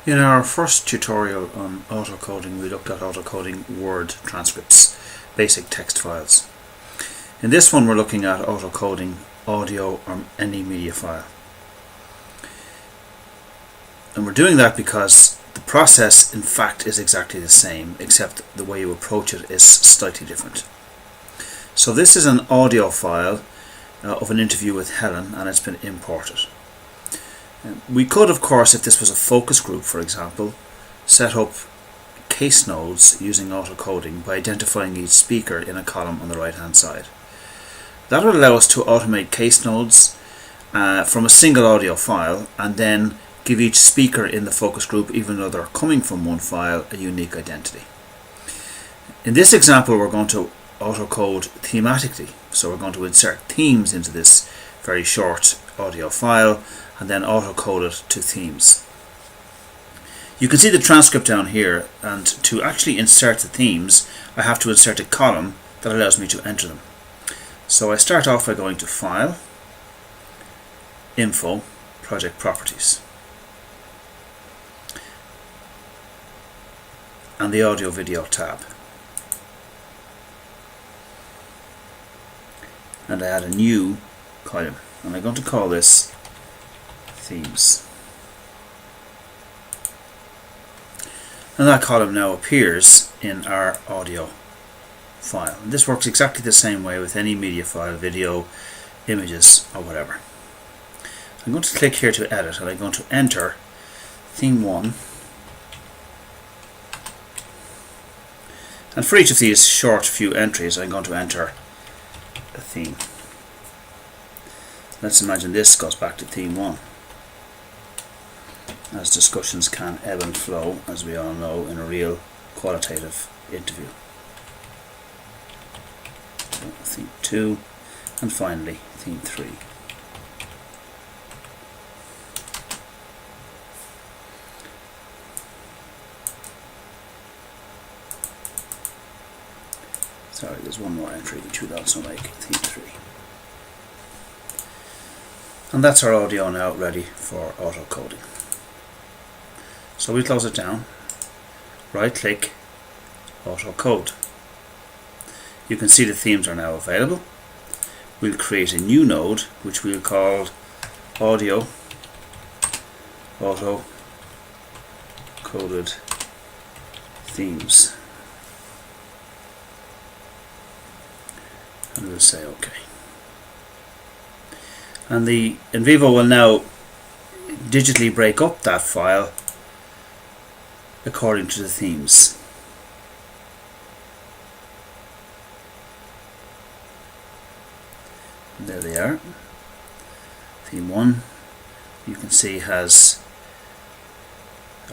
In our first tutorial on autocoding, we looked at autocoding word transcripts, basic text files. In this one we're looking at autocoding audio or any media file. And we're doing that because the process in fact is exactly the same, except the way you approach it is slightly different. So this is an audio file of an interview with Helen, and it's been imported. We could, of course, if this was a focus group, for example, set up case nodes using autocoding by identifying each speaker in a column on the right hand side. That would allow us to automate case nodes from a single audio file and then give each speaker in the focus group, even though they're coming from one file, a unique identity. In this example we're going to autocode thematically, so we're going to insert themes into this very short audio file and then autocode it to themes. You can see the transcript down here, and to actually insert the themes I have to insert a column that allows me to enter them. So I start off by going to File, Info, Project Properties, and the Audio Video tab. And I add a new column, and I'm going to call this Themes. And that column now appears in our audio file. And this works exactly the same way with any media file, video, images, or whatever. I'm going to click here to edit, and I'm going to enter theme 1. And for each of these short few entries I'm going to enter a theme. Let's imagine this goes back to theme 1, as discussions can ebb and flow, as we all know, in a real qualitative interview. So theme 2, and finally theme 3. Sorry, there's one more entry which we'd also make theme 3. And that's our audio now ready for autocoding. So we close it down, right click, autocode. You can see the themes are now available. We'll create a new node which we'll call audio autocoded themes. And we'll say OK. And the NVivo will now digitally break up that file according to the themes. And there they are. Theme 1, you can see, has,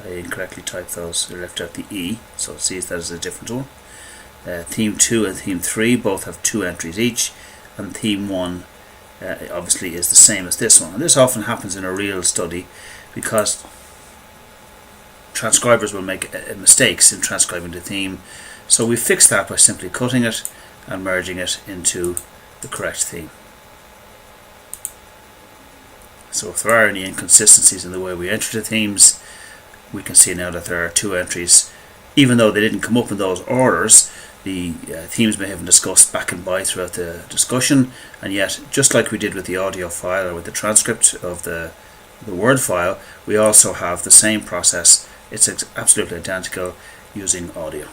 I incorrectly typed those, I left out the E, so it sees that as a different one. Theme 2 and Theme 3 both have 2 entries each, and Theme 1 obviously is the same as this one. And this often happens in a real study because transcribers will make mistakes in transcribing the theme. So we fix that by simply cutting it and merging it into the correct theme. So if there are any inconsistencies in the way we enter the themes, we can see now that there are 2 entries. Even though they didn't come up in those orders, the themes may have been discussed back and by throughout the discussion, and yet, just like we did with the audio file or with the transcript of the word file, we also have the same process. It's absolutely identical using audio.